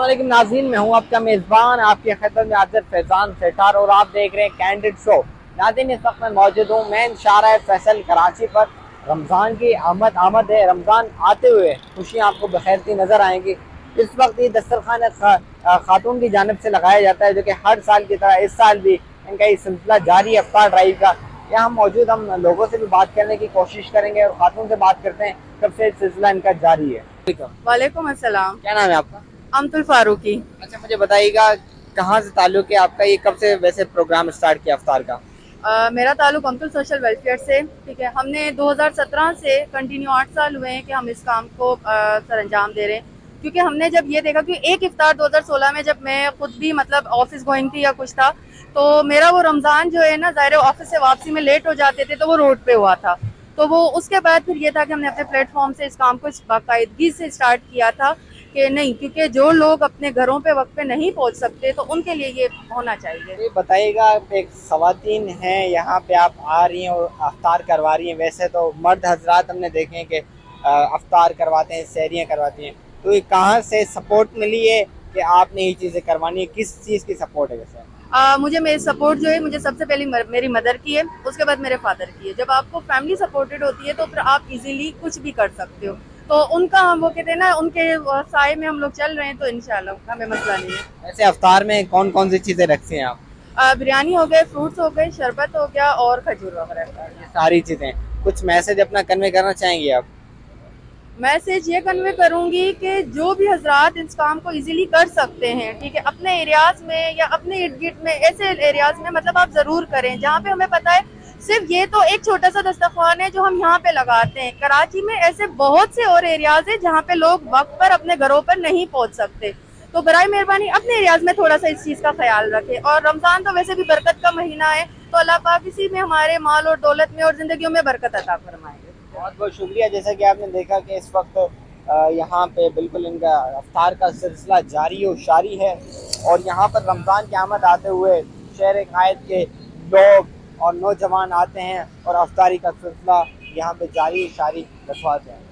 अस्सलामुअलैकुम नाज़रीन, मैं हूं आपका मेज़बान आपकी खिदमत में आज़िर फैज़ान सेठार और आप देख रहे हैं कैंडिड शो। नाज़रीन, इस वक्त मैं मौजूद हूं मेन शाहराह फैसल कराची पर। रमज़ान की आमद है। रमज़ान आते हुए खुशियाँ आपको बखैरती नज़र आएंगी। इस वक्त ये दस्तरखान खातून की जानिब से लगाया जाता है, जो कि हर साल की तरह इस साल भी इनका ये सिलसिला जारी है अफ्तार ड्राइव का। यहाँ मौजूद हम लोगों से भी बात करने की कोशिश करेंगे और खातून से बात करते हैं कब से सिलसिला इनका जारी है। वालेकुम अस्सलाम। क्या नाम है आपका? अमतुल फारूकी। अच्छा, मुझे बताइएगा कहाँ से ताल्लुक़ है आपका, ये कब से वैसे प्रोग्राम स्टार्ट किया अफ्तार का? मेरा ताल्लुक अमतुल सोशल वेलफेयर से, ठीक है। हमने 2017 से कंटिन्यू 8 साल हुए हैं कि हम इस काम को सर अंजाम दे रहे हैं, क्योंकि हमने जब ये देखा कि एक इफ्तार 2016 में जब मैं खुद भी मतलब ऑफिस गोइंग थी या कुछ था, तो मेरा वो रमज़ान जो है ना, ज़ाहिर ऑफिस से वापसी में लेट हो जाते थे तो वो रोड पे हुआ था। तो वो उसके बाद फिर ये था कि हमने अपने प्लेटफॉर्म से इस काम को बाकायदगी से स्टार्ट किया था कि नहीं, क्योंकि जो लोग अपने घरों पे वक्त पे नहीं पहुंच सकते तो उनके लिए ये होना चाहिए। ये बताइएगा, एक ख़वातीन हैं यहाँ पे, आप आ रही हैं और अफ्तार करवा रही हैं। वैसे तो मर्द हजरात हमने देखे हैं कि अफ्तार करवाते हैं, सहरियाँ करवाती हैं, तो ये कहाँ से सपोर्ट मिली है कि आपने ये चीज़ें करवानी है? किस चीज़ की सपोर्ट है वैसे? मुझे मेरी सपोर्ट जो है, मुझे सबसे पहले मेरी मदर की है, उसके बाद मेरे फादर की है। जब आपको फैमिली सपोर्टेड होती है तो फिर आप इजीली कुछ भी कर सकते हो। तो उनका हम वो कहते हैं ना, उनके साए में हम लोग चल रहे हैं, तो इंशाल्लाह हमें मसला नहीं है। वैसे अफ्तार में कौन कौन सी चीज़ें रखते हैं आप? बिरयानी हो गए, फ्रूट्स हो गए, शरबत हो गया और खजूर वगैरह। ये सारी चीज़ें, कुछ मैसेज अपना कन्वे करना चाहेंगे आप? मैसेज ये कन्वे करूंगी कि जो भी हजरात इस काम को इजीली कर सकते हैं, ठीक है, अपने एरियाज में या अपने इर्द गिर्द में ऐसे एरियाज में मतलब आप जरूर करें जहाँ पे हमें पता है सिर्फ ये तो एक छोटा सा दस्तरखान है जो हम यहाँ पे लगाते हैं। कराची में ऐसे बहुत से और एरियाज है जहाँ पे लोग वक्त पर अपने घरों पर नहीं पहुँच सकते। तो बराए मेहरबानी अपने एरियाज में थोड़ा सा इस चीज का ख्याल रखें। और रमजान तो वैसे भी बरकत का महीना है, तो अल्लाह पाक इसी में हमारे माल और दौलत में और जिंदगियों में बरकत अता फरमाएंगे। बहुत बहुत शुक्रिया। जैसा कि आपने देखा कि इस वक्त यहाँ पे बिल्कुल इनका अफ्तार का सिलसिला जारी और शारी है, और यहाँ पर रमज़ान की आमद आते हुए शहर कायद के लोग और नौजवान आते हैं और अफ्तारी का सिलसिला यहाँ पे जारी शारी रखवाते हैं।